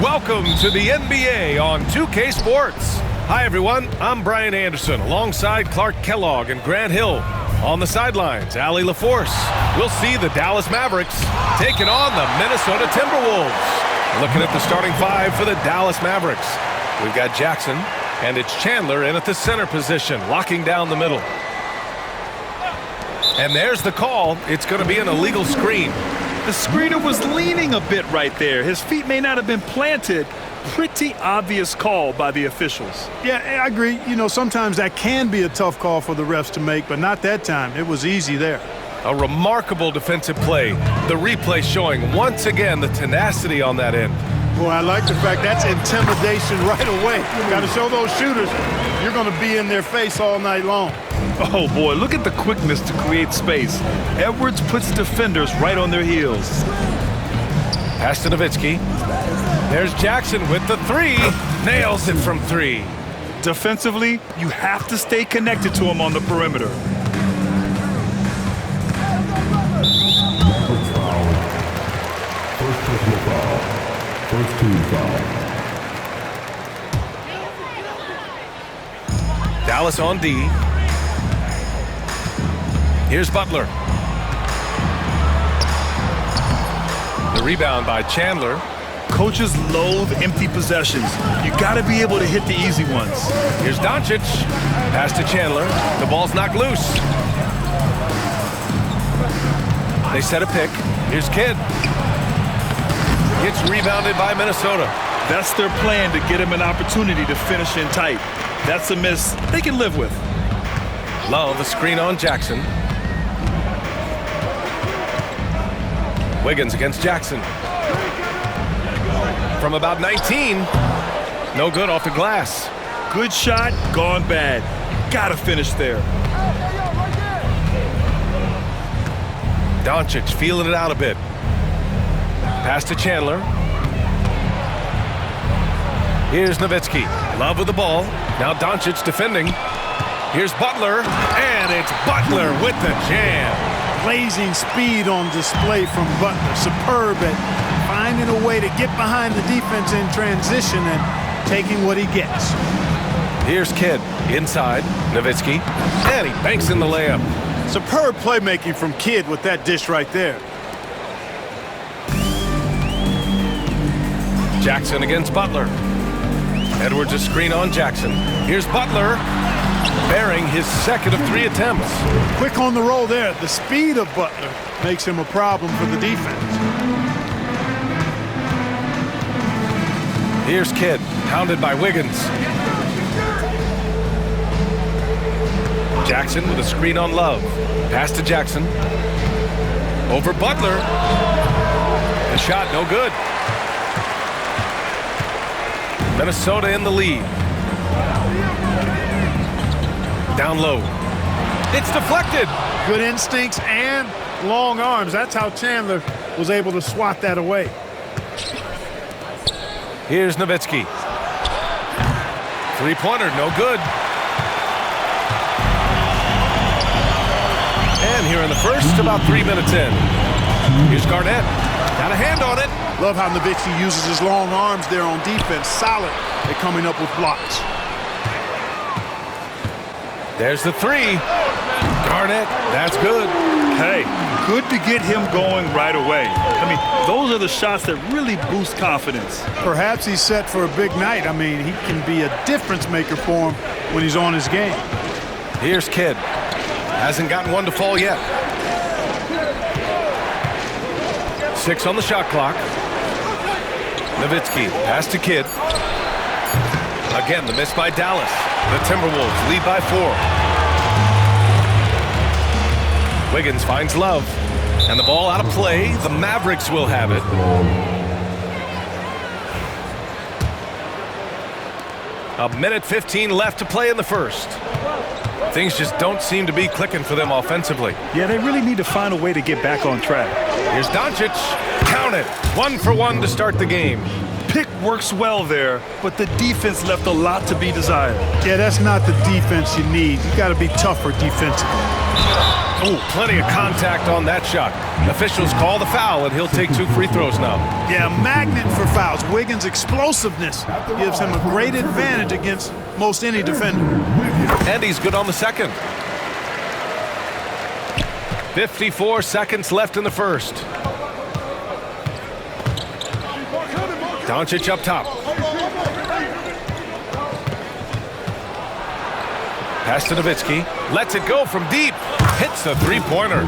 Welcome to the NBA on 2K Sports. Hi, everyone. I'm Brian Anderson alongside Clark Kellogg and Grant Hill. On the sidelines, Allie LaForce. We'll see the Dallas Mavericks taking on the Minnesota Timberwolves. Looking at the starting five for the Dallas Mavericks. We've got Jackson, and it's Chandler in at the center position, locking down the middle. And there's the call. It's going to be an illegal screen. The screener was leaning a bit right there. His feet may not have been planted. Pretty obvious call by the officials. Yeah, I agree. You know, sometimes that can be a tough call for the refs to make, but not that time. It was easy there. A remarkable defensive play. The replay showing once again the tenacity on that end. Boy, I like the fact that's intimidation right away. Got to show those shooters you're going to be in their face all night long. Oh, boy, look at the quickness to create space. Edwards puts defenders right on their heels. Pass to Nowitzki. There's Jackson with the three. Nails it from three. Defensively, you have to stay connected to him on the perimeter. First personal foul. First team foul. Dallas on D. Here's Butler. The rebound by Chandler. Coaches loathe empty possessions. You got to be able to hit the easy ones. Here's Doncic. Pass to Chandler. The ball's knocked loose. They set a pick. Here's Kidd. Gets rebounded by Minnesota. That's their plan, to get him an opportunity to finish in tight. That's a miss they can live with. Love a screen on Jackson. Wiggins against Jackson. From about 19. No good off the glass. Good shot, gone bad. Gotta finish there. Doncic feeling it out a bit. Pass to Chandler. Here's Nowitzki. Love with the ball. Now Doncic defending. Here's Butler. And it's Butler with the jam. Blazing speed on display from Butler. Superb at finding a way to get behind the defense in transition and taking what he gets. Here's Kidd inside. Nowitzki. And he banks in the layup. Superb playmaking from Kidd with that dish right there. Jackson against Butler. Edwards a screen on Jackson. Here's Butler, bearing his second of 3 attempts. Quick on the roll there. The speed of Butler makes him a problem for the defense. Here's Kidd, pounded by Wiggins. Jackson with a screen on Love. Pass to Jackson. Over Butler. The shot no good. Minnesota in the lead. Down low. It's deflected. Good instincts and long arms. That's how Chandler was able to swat that away. Here's Nowitzki. Three-pointer, no good. And here in the first, about 3 minutes in. Here's Garnett. Got a hand on it. Love how Nowitzki uses his long arms there on defense. Solid at coming up with blocks. There's the three. Garnett, that's good. Hey, good to get him going right away. I mean, those are the shots that really boost confidence. Perhaps he's set for a big night. I mean, he can be a difference maker for him when he's on his game. Here's Kidd. Hasn't gotten one to fall yet. 6 on the shot clock. Nowitzki, pass to Kidd. Again, the miss by Dallas. The Timberwolves lead by 4. Wiggins finds Love. And the ball out of play. The Mavericks will have it. A minute 15 left to play in the first. Things just don't seem to be clicking for them offensively. Yeah, they really need to find a way to get back on track. Here's Doncic. Count it. 1 for 1 to start the game. Pick works well there, but the defense left a lot to be desired. Yeah, that's not the defense you need. You got to be tougher defensively. Ooh, plenty of contact on that shot. Officials call the foul, and he'll take 2 free throws now. Yeah, magnet for fouls. Wiggins' explosiveness gives him a great advantage against most any defender. And he's good on the second. 54 seconds left in the first. Doncic up top. Pass to Nowitzki. Lets it go from deep. Hits the three-pointer.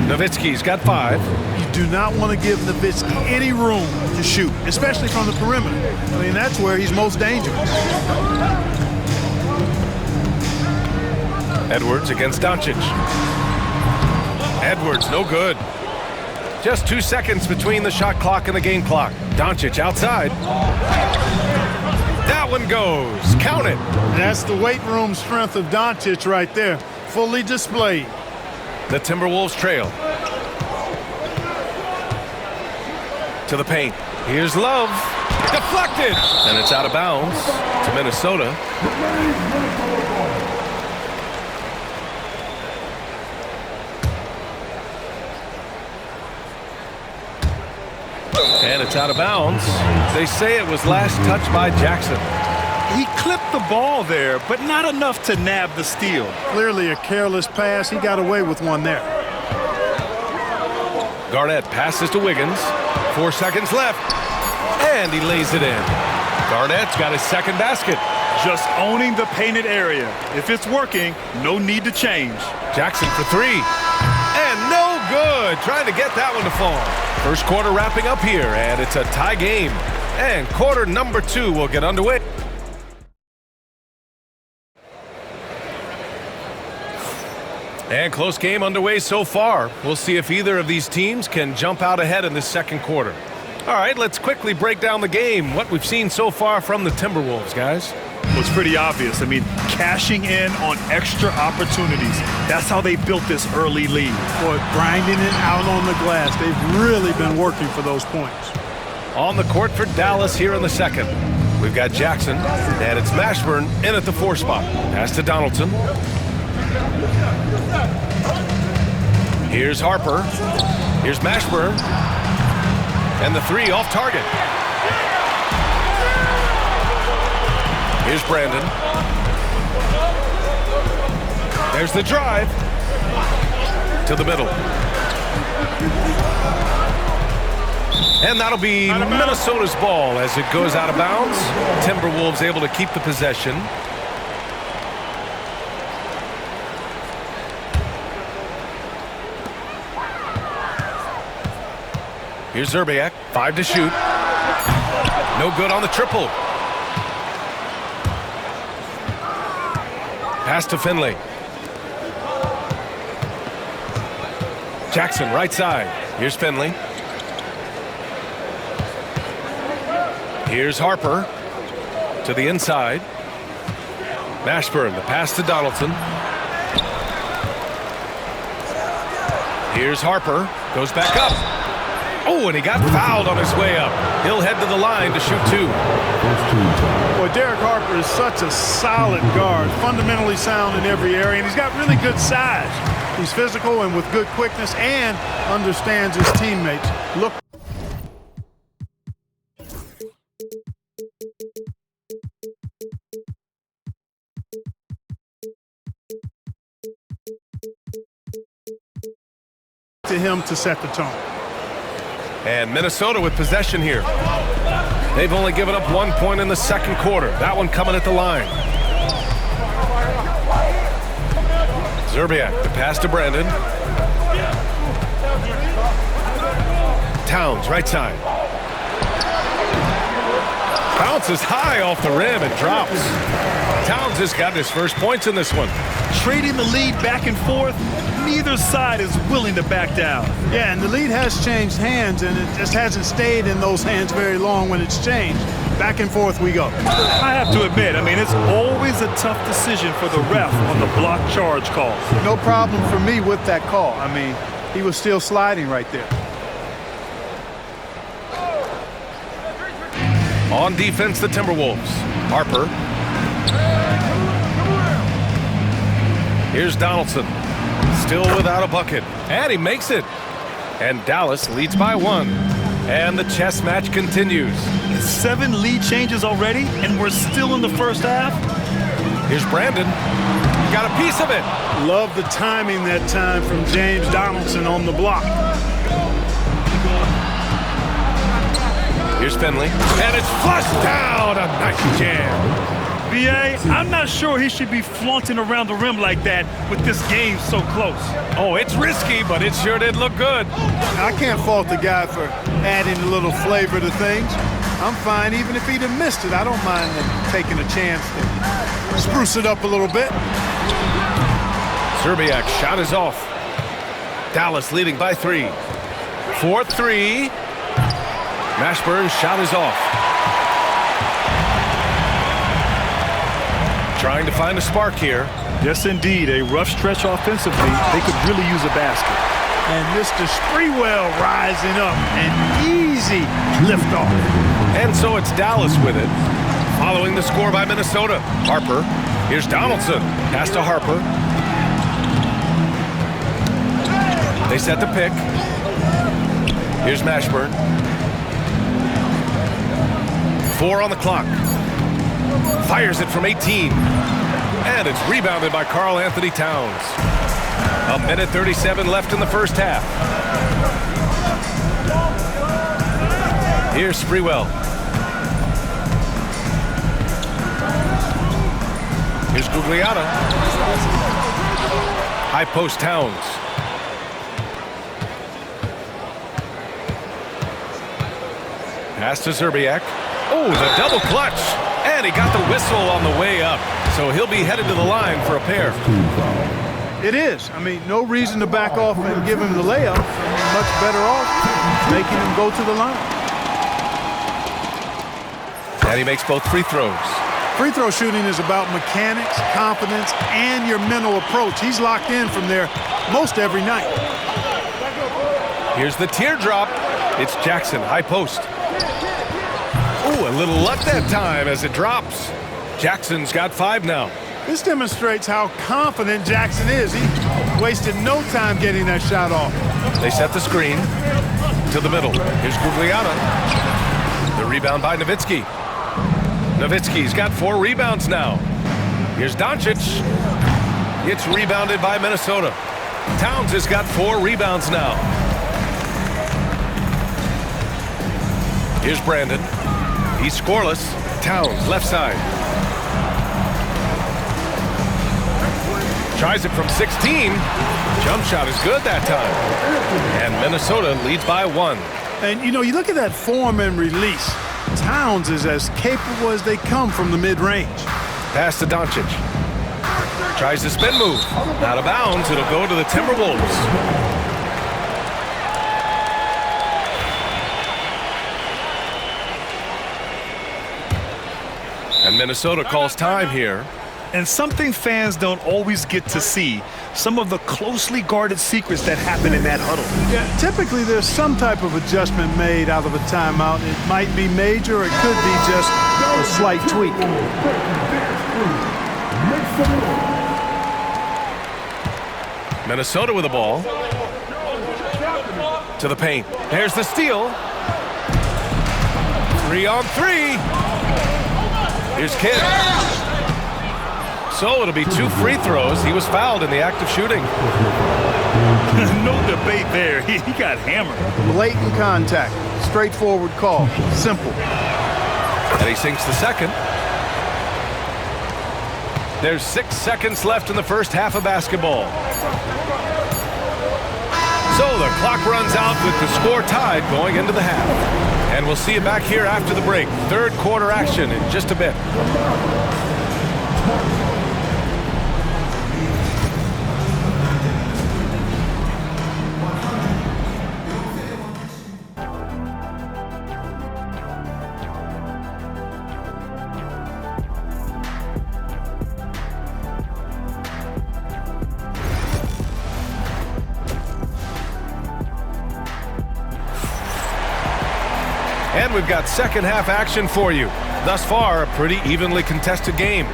Nowitzki's got 5. You do not want to give Nowitzki any room to shoot, especially from the perimeter. I mean, that's where he's most dangerous. Edwards against Doncic. Edwards, no good. Just 2 seconds between the shot clock and the game clock. Doncic outside. That one goes. Count it. That's the weight room strength of Doncic right there. Fully displayed. The Timberwolves trail. To the paint. Here's Love. Deflected. And it's out of bounds to Minnesota. And it's out of bounds. They say it was last touched by Jackson. He clipped the ball there, but not enough to nab the steal. Clearly a careless pass. He got away with one there. Garnett passes to Wiggins. 4 seconds left. And he lays it in. Garnett's got his second basket. Just owning the painted area. If it's working, no need to change. Jackson for 3. And no good. Trying to get that one to fall. First quarter wrapping up here, and it's a tie game. And quarter number 2 will get underway. And close game underway so far. We'll see if either of these teams can jump out ahead in this second quarter. All right, let's quickly break down the game. What we've seen so far from the Timberwolves, guys. Well, it's pretty obvious. I mean, cashing in on extra opportunities. That's how they built this early lead. Boy, grinding it out on the glass. They've really been working for those points. On the court for Dallas here in the second. We've got Jackson, and it's Mashburn in at the 4 spot. Pass to Donaldson. Here's Harper. Here's Mashburn. And the 3 off target. Here's Brandon. There's the drive. To the middle. And that'll be Minnesota's ball as it goes out of bounds. Timberwolves able to keep the possession. Here's Zerbiak, 5 to shoot. No good on the triple. Pass to Finley. Jackson, right side. Here's Finley. Here's Harper to the inside. Mashburn, the pass to Donaldson. Here's Harper, goes back up. Oh, and he got fouled on his way up. He'll head to the line to shoot 2. Boy, Derek Harper is such a solid guard, fundamentally sound in every area, and he's got really good size. He's physical and with good quickness and understands his teammates. Look. To him to set the tone. And Minnesota with possession here. They've only given up 1 point in the second quarter. That one coming at the line. Zerbiak, the pass to Brandon. Towns, right side. Bounces high off the rim and drops. Towns has got his first points in this one. Trading the lead back and forth, neither side is willing to back down. Yeah, and the lead has changed hands, and it just hasn't stayed in those hands very long when it's changed. Back and forth we go. I have to admit, I mean, it's always a tough decision for the ref on the block charge call. No problem for me with that call. I mean, he was still sliding right there. On defense, the Timberwolves. Harper. Here's Donaldson. still without a bucket. And he makes it. And Dallas leads by 1. And the chess match continues. 7 lead changes already, and we're still in the first half. Here's Brandon. Got a piece of it. Love the timing that time from James Donaldson on the block. Here's Finley. And it's flushed down. A nice jam. B.A., I'm not sure he should be flaunting around the rim like that with this game so close. Oh, it's risky, but it sure did look good. I can't fault the guy for adding a little flavor to things. I'm fine even if he'd have missed it. I don't mind him taking a chance to spruce it up a little bit. Szczerbiak shot is off. Dallas leading by 3. 4-3. Mashburn's shot is off. Trying to find a spark here. Yes, indeed. A rough stretch offensively. They could really use a basket. And Mr. Sprewell rising up. An easy liftoff. And so it's Dallas with it. Following the score by Minnesota. Harper. Here's Donaldson. Pass to Harper. They set the pick. Here's Mashburn. 4 on the clock. Fires it from 18. And it's rebounded by Karl Anthony Towns. 1:37 left in the first half. Here's Sprewell. Here's Gugliotta. High post Towns. Pass to Szczerbiak. Oh, the double clutch. And he got the whistle on the way up. So he'll be headed to the line for a pair. It is. I mean, no reason to back off and give him the layup. Much better off making him go to the line. And he makes both free throws. Free throw shooting is about mechanics, confidence, and your mental approach. He's locked in from there most every night. Here's the teardrop. It's Jackson, high post. Ooh, a little luck that time as it drops. Jackson's got 5 now. This demonstrates how confident Jackson is. He wasted no time getting that shot off. They set the screen to the middle. Here's Gugliotta. The rebound by Nowitzki. Nowitzki's got 4 rebounds now. Here's Doncic. It's rebounded by Minnesota. Towns has got 4 rebounds now. Here's Brandon. He's scoreless. Towns, left side. Tries it from 16. Jump shot is good that time. And Minnesota leads by 1. And, you know, you look at that form and release. Towns is as capable as they come from the mid-range. Pass to Doncic. Tries the spin move. Out of bounds. It'll go to the Timberwolves. And Minnesota calls time here. And something fans don't always get to see, some of the closely guarded secrets that happen in that huddle. Yeah, typically there's some type of adjustment made out of a timeout. It might be major, or it could be just a slight tweak. Minnesota with the ball. To the paint. There's the steal. 3 on 3. Here's Kidd. So it'll be 2 free throws. He was fouled in the act of shooting. No debate there. He got hammered. Blatant contact. Straightforward call. Simple. And he sinks the second. There's 6 seconds left in the first half of basketball. So the clock runs out with the score tied going into the half. And we'll see you back here after the break. Third quarter action in just a bit. And we've got second half action for you. Thus far, a pretty evenly contested game.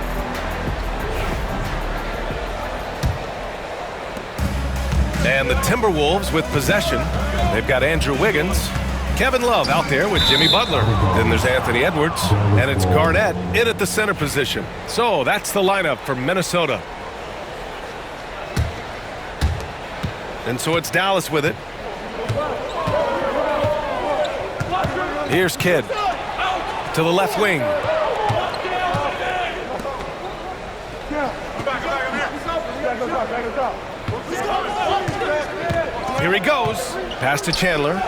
And the Timberwolves with possession. They've got Andrew Wiggins, Kevin Love out there with Jimmy Butler. Then there's Anthony Edwards, and it's Garnett in at the center position. So that's the lineup for Minnesota. And so it's Dallas with it. Here's Kidd to the left wing. Here he goes. Pass to Chandler.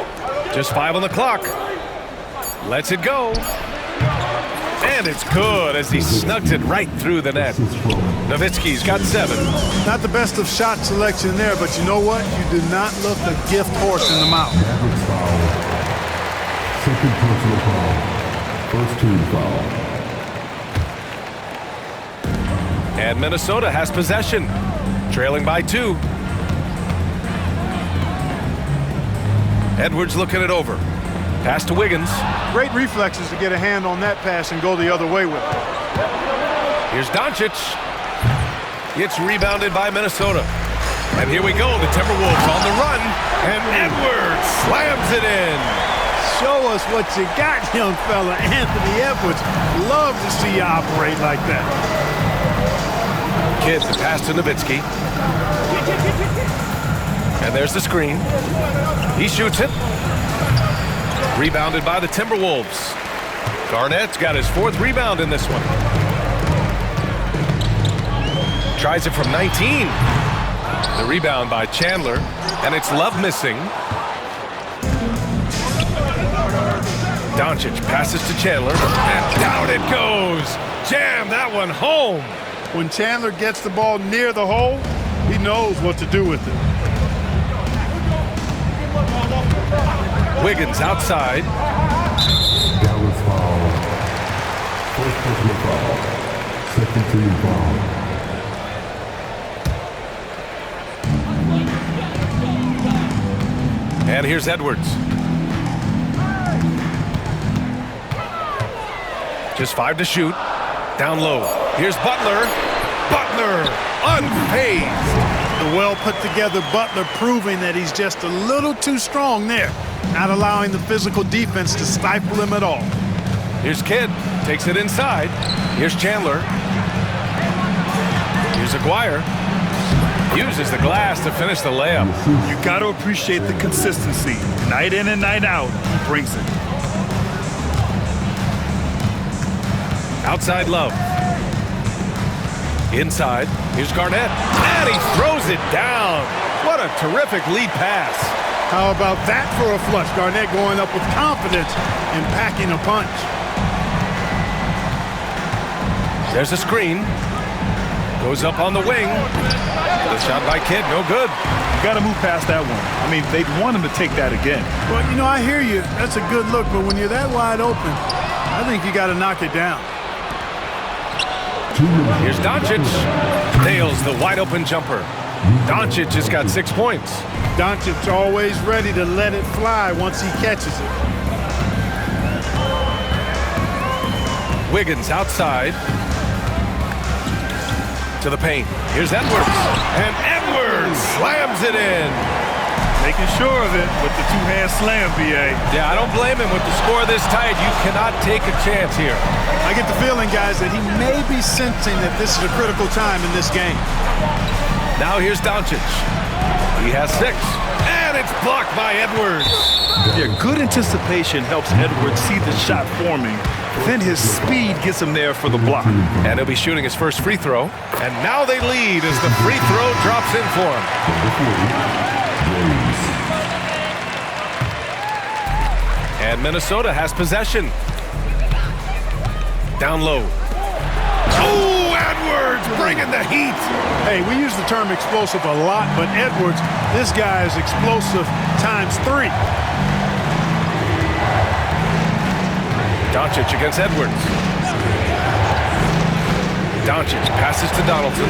Just 5 on the clock. Lets it go. And it's good as he snugs it right through the net. Nowitzki's got 7. Not the best of shot selection there, but you know what? You do not look a gift horse in the mouth. Second personal foul. First team foul. And Minnesota has possession, trailing by 2. Edwards looking it over. Pass to Wiggins. Great reflexes to get a hand on that pass and go the other way with it. Here's Doncic. It's rebounded by Minnesota. And here we go, the Timberwolves on the run. And Edwards slams it in. Show us what you got, young fella. Anthony Edwards. Love to see you operate like that. Kidd, the pass to Nowitzki. And there's the screen. He shoots it. Rebounded by the Timberwolves. Garnett's got his 4th rebound in this one. Tries it from 19. The rebound by Chandler. And it's Love missing. Doncic passes to Chandler. And down it goes. Jam that one home. When Chandler gets the ball near the hole, he knows what to do with it. Wiggins outside. Dallas foul. First personal foul. Second team foul. And here's Edwards. Just 5 to shoot. Down low. Here's Butler. Butler unfazed. The well put together Butler proving that he's just a little too strong there. Not allowing the physical defense to stifle him at all. Here's Kidd. Takes it inside. Here's Chandler. Here's Aguirre. Uses the glass to finish the layup. You got to appreciate the consistency. Night in and night out, he brings it. Outside Love. Inside. Here's Garnett. And he throws it down. What a terrific lead pass. How about that for a flush? Garnett going up with confidence and packing a punch. There's a screen. Goes up on the wing. The shot by Kidd, no good. You got to move past that one. I mean, they'd want him to take that again. Well, you know, I hear you. That's a good look, but when you're that wide open, I think you got to knock it down. Here's Doncic. Nails the wide open jumper. Doncic has got 6 points. Doncic always ready to let it fly once he catches it. Wiggins outside. To the paint. Here's Edwards. And Edwards slams it in. Making sure of it with the 2-hand slam, B.A. Yeah, I don't blame him with the score this tight. You cannot take a chance here. I get the feeling, guys, that he may be sensing that this is a critical time in this game. Now here's Doncic. He has 6. And it's blocked by Edwards. Yeah, good anticipation helps Edwards see the shot forming. Then his speed gets him there for the block. And he'll be shooting his first free throw. And now they lead as the free throw drops in for him. And Minnesota has possession. Down low. Oh, Edwards bringing the heat. Hey, we use the term explosive a lot, but Edwards, this guy is explosive times 3. Doncic against Edwards. Doncic passes to Donaldson.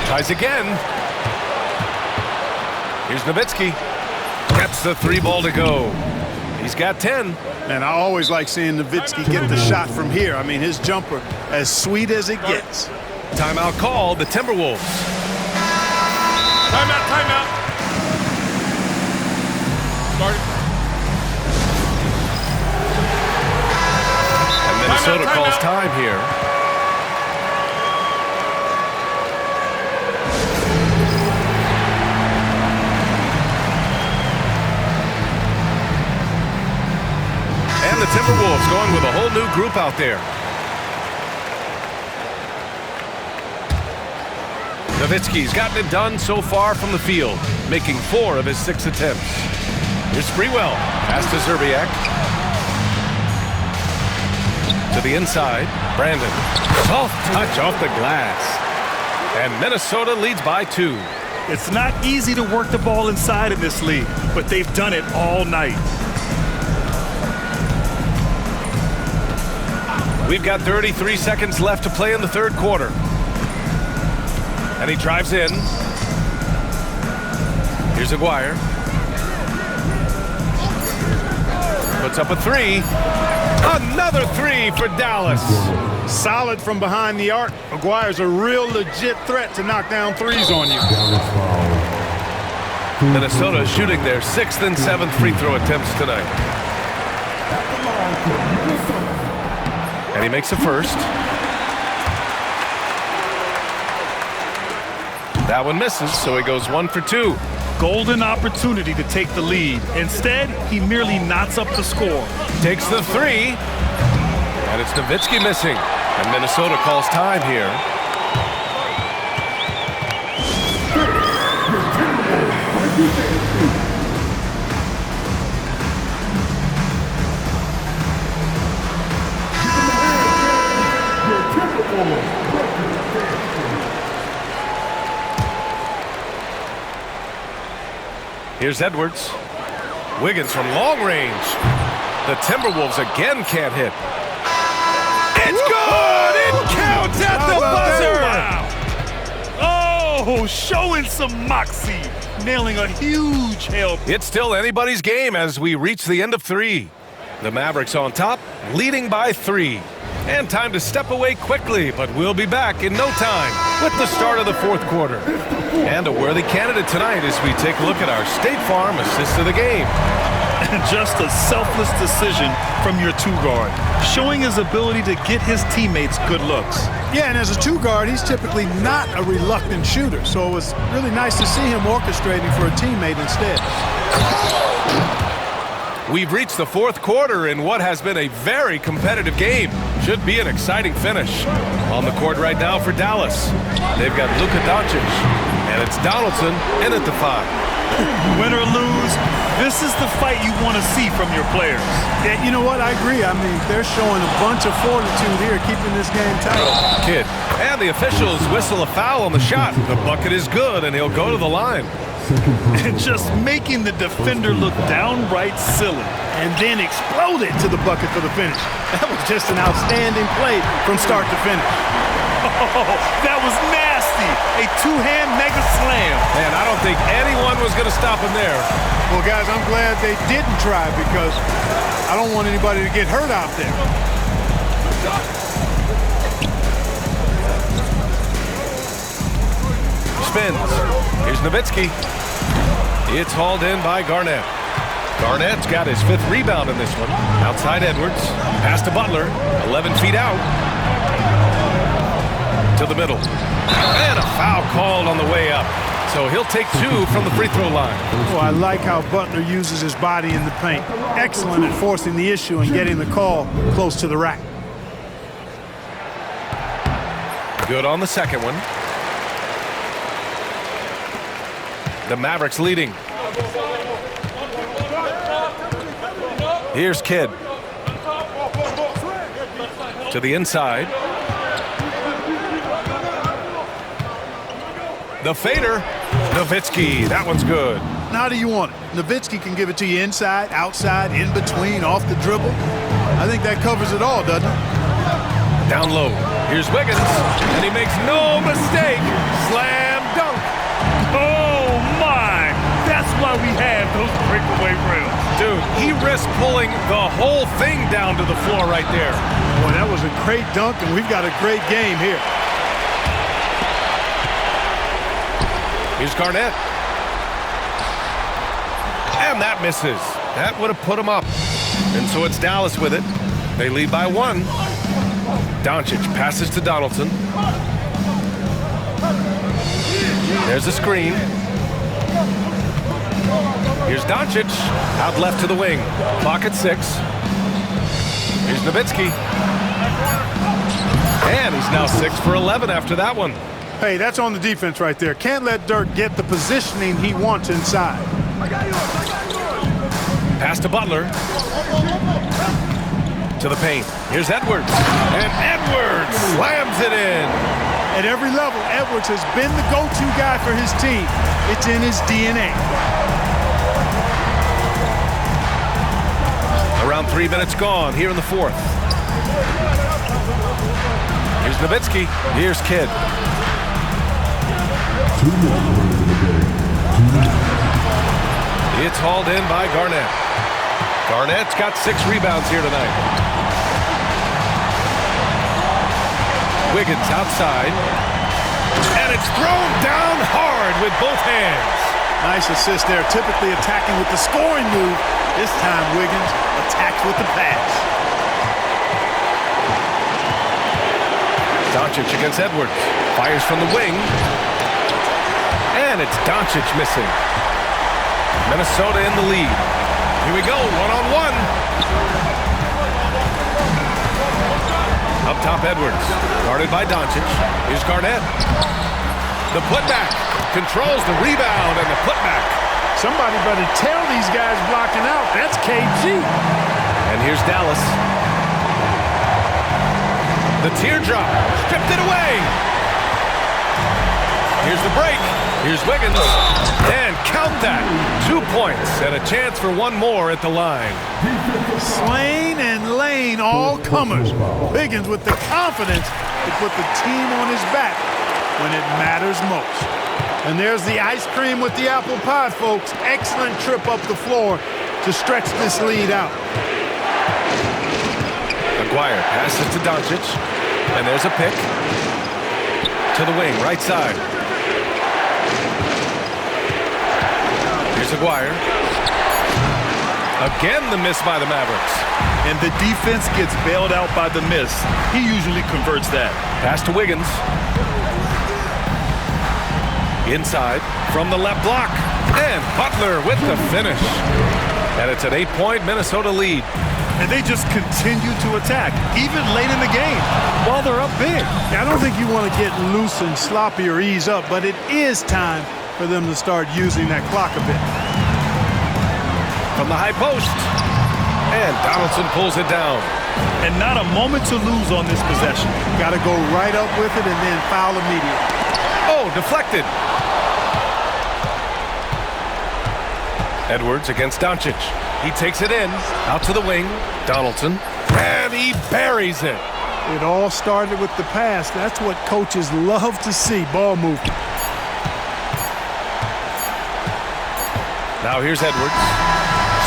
Tries again. Here's Nowitzki. Gets the 3 ball to go. He's got 10. And I always like seeing Nowitzki get the shot from here. I mean, his jumper, as sweet as it gets. Timeout call, the Timberwolves. Timeout. And Minnesota calls time here. And the Timberwolves going with a whole new group out there. Nowitzki's gotten it done so far from the field, making 4 of his 6 attempts. Here's Sprewell. Pass to Szczerbiak. To the inside. Brandon. Soft touch off the glass. And Minnesota leads by 2. It's not easy to work the ball inside in this league, but they've done it all night. We've got 33 seconds left to play in the third quarter. And he drives in. Here's Aguirre. Puts up a 3. Another 3 for Dallas. Solid from behind the arc. Aguirre's a real legit threat to knock down threes on you. Minnesota shooting their 6th and 7th free throw attempts tonight. And he makes a first. That one misses, so he goes 1 for 2. Golden opportunity to take the lead. Instead, he merely knots up the score. Takes the 3. And it's Nowitzki missing. And Minnesota calls time here. Here's Edwards. Wiggins from long range. The Timberwolves again can't hit. It's good! It counts at the buzzer! Wow. Oh, showing some moxie. Nailing a huge help. It's still anybody's game as we reach the end of 3. The Mavericks on top, leading by 3. And time to step away quickly, but we'll be back in no time with the start of the fourth quarter. And a worthy candidate tonight as we take a look at our State Farm assist of the game. Just a selfless decision from your 2-guard, showing his ability to get his teammates good looks. Yeah, and as a 2-guard, he's typically not a reluctant shooter, so it was really nice to see him orchestrating for a teammate instead. We've reached the fourth quarter in what has been a very competitive game. Should be an exciting finish. On the court right now for Dallas, they've got Luka Doncic, and it's Donaldson in at the 5. Win or lose, this is the fight you want to see from your players. Yeah, you know what? I agree. I mean, they're showing a bunch of fortitude here, keeping this game tight. Kidd. And the officials whistle a foul on the shot. The bucket is good, and he'll go to the line. And just making the defender look downright silly. And then exploded to the bucket for the finish. That was just an outstanding play from start to finish. Oh, that was nasty. A 2-hand mega slam. Man, I don't think anyone was going to stop him there. Well, guys, I'm glad they didn't try because I don't want anybody to get hurt out there. Spins. Here's Nowitzki. It's hauled in by Garnett. Garnett's got his 5th rebound in this one. Outside Edwards. Pass to Butler. 11 feet out. To the middle. And a foul called on the way up. So he'll take 2 from the free throw line. Oh, I like how Butler uses his body in the paint. Excellent at forcing the issue and getting the call close to the rack. Good on the second one. The Mavericks leading. Here's Kidd. To the inside. The fader. Nowitzki. That one's good. Now how do you want it? Nowitzki can give it to you inside, outside, in between, off the dribble. I think that covers it all, doesn't it? Down low. Here's Wiggins. And he makes no mistake. Slam dunk. Oh, my. That's why we have those breakaway rims. Dude, he risked pulling the whole thing down to the floor right there. Boy, that was a great dunk, and we've got a great game here. Here's Garnett. And that misses. That would have put him up. And so it's Dallas with it. They lead by 1. Doncic passes to Donaldson. There's a screen. Here's Doncic. Out left to the wing. Clock at 6. Here's Nowitzki. And he's now 6 for 11 after that one. Hey, that's on the defense right there. Can't let Dirk get the positioning he wants inside. Pass to Butler. To the paint. Here's Edwards. And Edwards slams it in. At every level, Edwards has been the go-to guy for his team. It's in his DNA. Around 3 minutes gone here in the 4th. Here's Nowitzki. Here's Kidd. 2 minutes into the game. It's hauled in by Garnett. Garnett's got 6 rebounds here tonight. Wiggins outside. And it's thrown down hard with both hands. Nice assist there. Typically attacking with the scoring move. This time, Wiggins attacks with the pass. Doncic against Edwards. Fires from the wing. And it's Doncic missing. Minnesota in the lead. Here we go, one-on-one. Up top, Edwards. Guarded by Doncic. Here's Garnett. The putback. Controls the rebound and the putback. Somebody better tell these guys blocking out. That's KG. And here's Dallas. The teardrop. Stripped it away. Here's the break. Here's Wiggins. And count that. 2 points and a chance for one more at the line. Slane and Lane, all comers. Wiggins with the confidence to put the team on his back when it matters most. And there's the ice cream with the apple pie, folks. Excellent trip up the floor to stretch this lead out. McGuire passes to Doncic. And there's a pick. To the wing, right side. Here's Aguirre. Again, the miss by the Mavericks. And the defense gets bailed out by the miss. He usually converts that. Pass to Wiggins. Inside from the left block. And Butler with the finish. And it's an 8-point Minnesota lead. And they just continue to attack, even late in the game, while they're up big. I don't think you want to get loose and sloppy or ease up, but it is time for them to start using that clock a bit. From the high post. And Donaldson pulls it down. And not a moment to lose on this possession. Got to go right up with it and then foul immediately. Oh, deflected. Edwards against Doncic. He takes it in, out to the wing. Donaldson. And he buries it. It all started with the pass. That's what coaches love to see, ball movement. Now here's Edwards.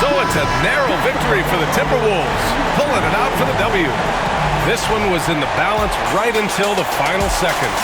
So it's a narrow victory for the Timberwolves, pulling it out for the W. This one was in the balance right until the final seconds.